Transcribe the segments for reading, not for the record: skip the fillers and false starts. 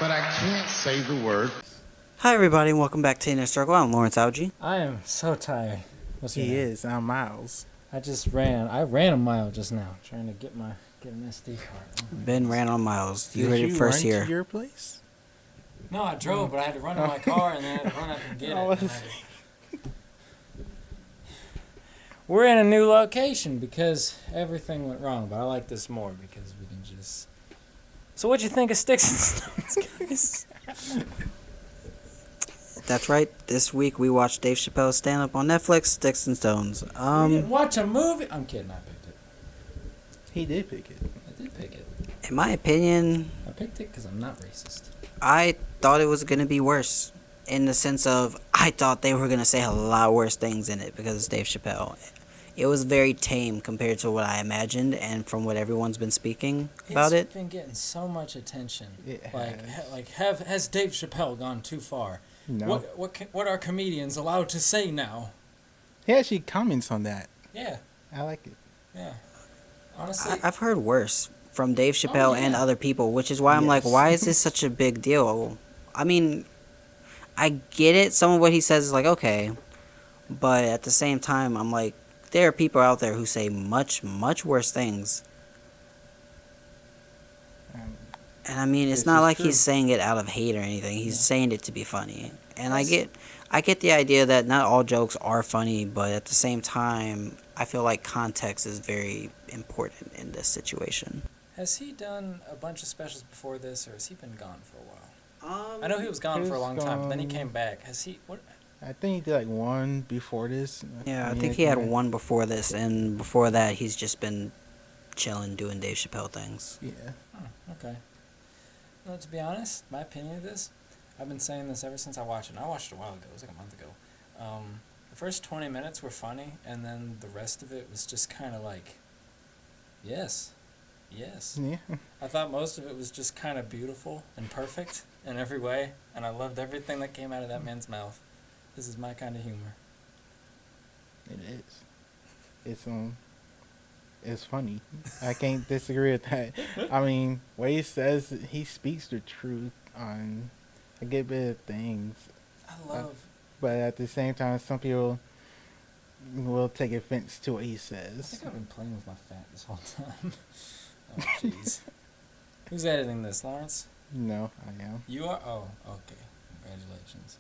but I can't say the word. Hi everybody and welcome back to Inner Circle. I'm Lawrence Algie. I am so tired. What's your He name? is. I'm Miles. I ran a mile just now trying to get an SD card. Ben ran on Miles. You Did heard it you first run here. to your place? No, I drove, but I had to run to my car and then I had to run up and get it. We're in a new location because everything went wrong, but I like this more because we can just... So what'd you think of Sticks and Stones, guys? That's right. This week we watched Dave Chappelle's stand-up on Netflix, Sticks and Stones. We didn't watch a movie? I'm kidding, I picked it. He did pick it. I did pick it. In my opinion, I picked it because I'm not racist. I thought it was going to be worse. In the sense of, I thought they were going to say a lot worse things in it because it's Dave Chappelle. It was very tame compared to what I imagined and from what everyone's been speaking about it. It's been getting so much attention. It has. Has Dave Chappelle gone too far? No. What are comedians allowed to say now? He actually comments on that. Yeah, I like it. yeah. Honestly, I've heard worse from Dave Chappelle and other people, which is why I'm like, Yes. why is this such a big deal? I mean, I get it. Some of what he says is like, okay. But at the same time, I'm like, there are people out there who say much, much worse things. And I mean, it's This not is like true. he's saying it out of hate or anything. He's saying it to be funny. And I get the idea that not all jokes are funny, but at the same time, I feel like context is very important in this situation. has he done a bunch of specials before this, or has he been gone for a while? I know he was gone for a long time, but then he came back. Has he? What? I think he did like one before this. Yeah, I think he had one before this, and before that, he's just been chilling, doing Dave Chappelle things. Yeah. Okay. No, to be honest, my opinion of this, I've been saying this ever since I watched it. And I watched it a while ago. It was like a month ago. The first 20 minutes were funny, and then the rest of it was just kind of like, yes. Yeah. I thought most of it was just kind of beautiful and perfect in every way, and I loved everything that came out of that man's mouth. This is my kind of humor. It is. It's funny. I can't disagree with that. I mean, what he says, he speaks the truth on a good bit of things. I love... But at the same time, some people will take offense to what he I says. think I've been playing with my fat this whole time. Oh, jeez. Who's editing this, Lawrence? No, I am. You are? Oh, okay. Congratulations.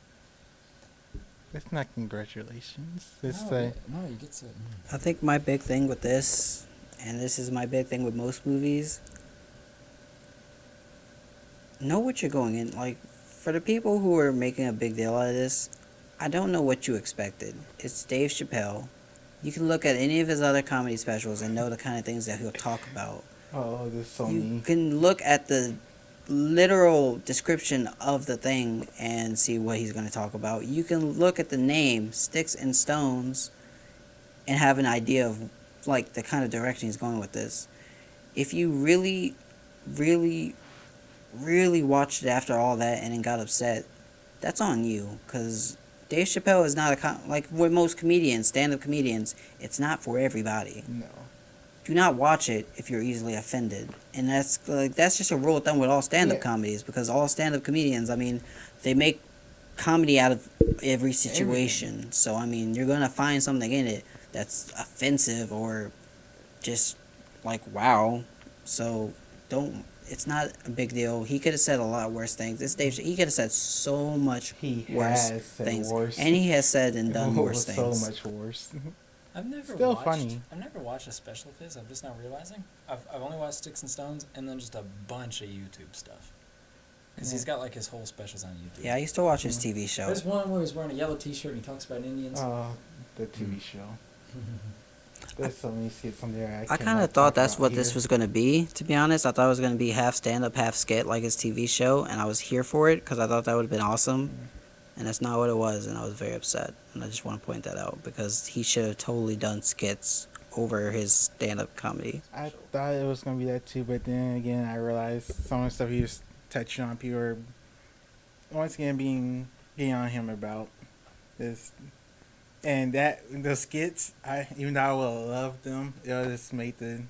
It's not congratulations. It's No, you get to... I think my big thing with this, and this is my big thing with most movies, know what you're going in. Like, for the people who are making a big deal out of this, I don't know what you expected. It's Dave Chappelle. You can look at any of his other comedy specials and know the kind of things that he'll talk about. oh, there's so You many. can look at the literal description of the thing and see what he's going to talk about. You can look at the name, Sticks and Stones, and have an idea of, like, the kind of direction he's going with this. If you really, really, really watched it after all that and then got upset, that's on you, because Dave Chappelle is not like with most comedians, stand-up comedians, it's not for everybody. No. Do not watch it if you're easily offended. And that's just a rule of thumb with all stand-up Yeah. comedies, because all stand-up comedians, I mean, they make comedy out of every situation. So, I mean, you're going to find something in it that's offensive or just like, wow. So, it's not a big deal. He could have said a lot worse things. He could have said so much He worse has said things. worse. And he has said and done worse things. So much worse. I've never Still watched... funny. I've never watched a special of his. I'm just now realizing. I've only watched Sticks and Stones and then just a bunch of YouTube stuff. Because he's got like his whole specials on YouTube. Yeah, I used to watch his TV show. There's one where he's wearing a yellow t-shirt and he talks about Indians. Oh, the TV show. There's so many skits on there. I kind of thought that's what this was going to be, to be honest. I thought it was going to be half stand-up, half skit, like his TV show, and I was here for it because I thought that would have been awesome. And that's not what it was, and I was very upset. And I just want to point that out because he should have totally done skits over his stand-up comedy. I thought it was going to be that too, but then again, I realized some of the stuff he was touching on, people were once again being on him about this. And the skits, even though I would have loved them, it would just make the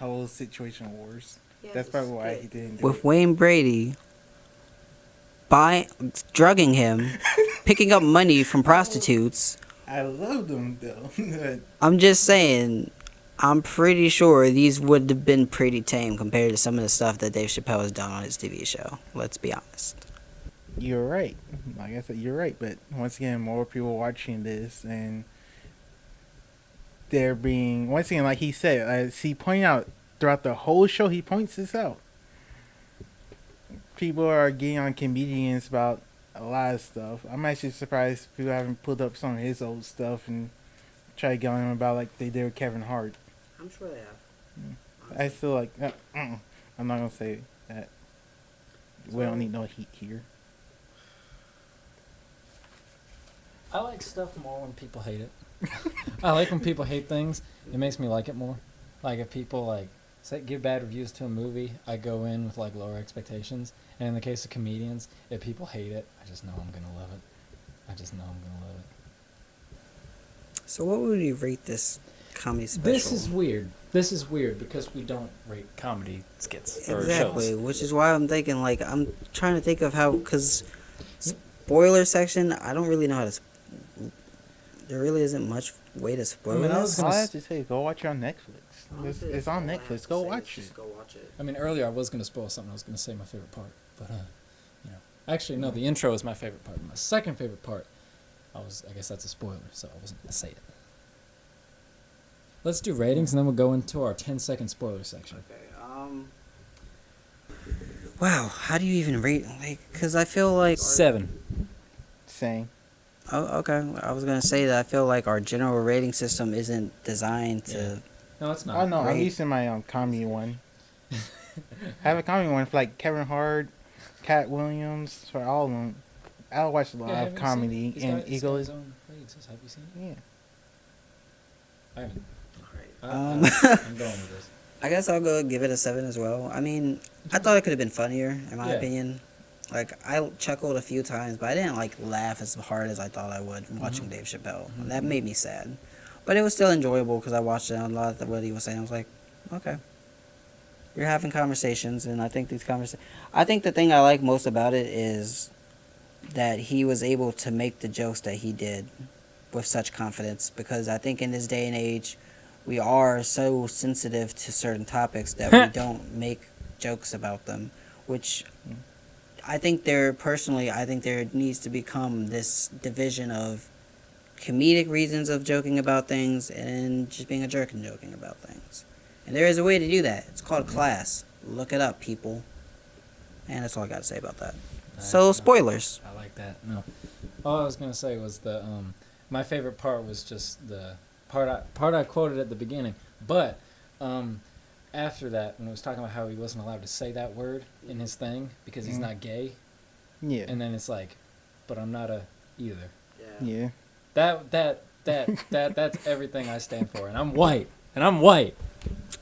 whole situation worse. Yeah, That's probably why he didn't do With it. Wayne Brady, drugging him, picking up money from prostitutes. I love them though. I'm just saying, I'm pretty sure these would have been pretty tame compared to some of the stuff that Dave Chappelle has done on his TV show. Let's be honest. You're right. Like I said, you're right. But once again, more people watching this, and they're being, once again, like he said, as he pointed out throughout the whole show, he points this out. People are getting on comedians about a lot of stuff. I'm actually surprised people haven't pulled up some of his old stuff and tried to get on him about like they did with Kevin Hart. I'm sure they have. I feel like I'm not gonna say that. We don't need no heat here. I like stuff more when people hate it. I like when people hate things. It makes me like it more. Like if people like give bad reviews to a movie, I go in with like lower expectations. And in the case of comedians, if people hate it, I just know I'm gonna love it. I just know I'm gonna love it. So what would you rate this comedy special? This is weird. This is weird because we don't rate comedy skits or exactly, shows. which is why I'm thinking like I'm trying to think of how, because spoiler section, I don't really know how to. There really isn't much way to spoil I mean, this. All I have to say, go watch it on Netflix. It's on Netflix. Go watch it. Go watch it. I mean, earlier I was gonna spoil something. I was gonna say my favorite part, but you know, actually no. The intro is my favorite part. My second favorite part, I guess that's a spoiler, so I wasn't gonna say it. Let's do ratings, and then we'll go into our 10-second spoiler section. Okay. Wow. How do you even rate? Like, because I feel like 7. Same. Oh, okay. I was gonna say that I feel like our general rating system isn't designed to. No, it's not. Oh no, I'm Great. using my comedy one. I have a comedy one for like Kevin Hart, Cat Williams, for all of them. I watch a lot of comedy and Eagle. Have you seen it? Yeah. I haven't. Um, I'm going with this. I guess I'll go give it a 7 as well. I mean, I thought it could have been funnier, in my Yeah. opinion. Like, I chuckled a few times, but I didn't like laugh as hard as I thought I would watching Dave Chappelle. And that made me sad. But it was still enjoyable because I watched it and a lot of what he was saying. I was like, okay. You're having conversations, and I think I think the thing I like most about it is that he was able to make the jokes that he did with such confidence, because I think in this day and age, we are so sensitive to certain topics that we don't make jokes about them, which I think there needs to become this division of comedic reasons of joking about things and just being a jerk and joking about things. And there is a way to do that. It's called class. Look it up, people. And that's all I got to say about that. So, spoilers. I like that. No, all I was gonna say was the my favorite part was just the part I quoted at the beginning. But after that, when he was talking about how he wasn't allowed to say that word in his thing because he's not gay, Yeah. and then it's like, but I'm not a either. Yeah. That's everything I stand for, and I'm white.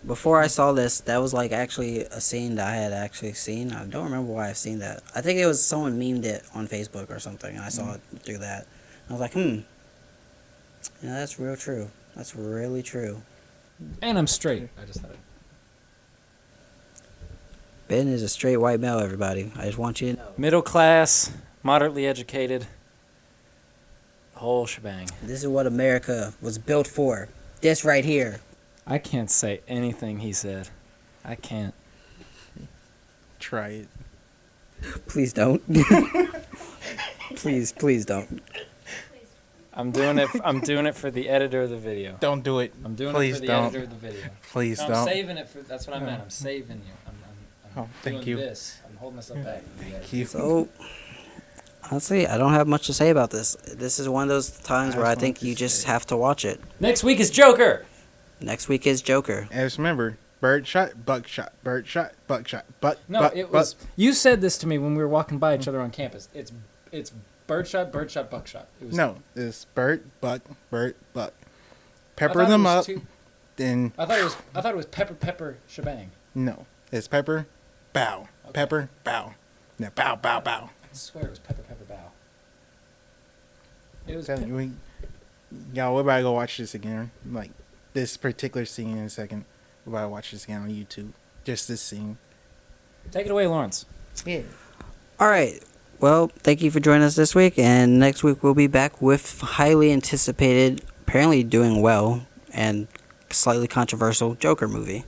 Before I saw this, that was like actually a scene that I had actually seen. I don't remember why I've seen that. I think it was someone memed it on Facebook or something, and I saw it through that. I was like, yeah, that's real true. That's really true. And I'm straight. I just thought. Ben is a straight white male, everybody. I just want you to know. Middle class, moderately educated, the whole shebang. This is what America was built for. This right here. I can't say anything he said. I can't. Try it. Please don't. please don't. I'm doing it for the editor of the video. Don't do it. I'm doing Please it for the don't. editor of the video. Please No, don't. I'm saving it for. That's what I meant. I'm saving you. I'm thank doing you. this. I'm holding myself back. Thank you. So, honestly, I don't have much to say about this. This is one of those times where I think you just have to watch it. Next week is Joker. Next week is Joker. And just remember, bird shot, buckshot, bird shot, buckshot, No, it was. You said this to me when we were walking by each other on campus. It's birdshot, buckshot. It was, No, it's bird, buck, I pepper thought it them was up. two- Then I thought it was pepper, shebang. no, it's pepper, bow, Okay. pepper, bow. Now bow, bow, bow. I swear it was pepper, bow. It was. Tell you, y'all, we're about to go watch this again. Like this particular scene in a second. We're about to watch this again on YouTube. Just this scene. Take it away, Lawrence. Yeah. All right. Well, thank you for joining us this week, and next week we'll be back with highly anticipated, apparently doing well, and slightly controversial Joker movie.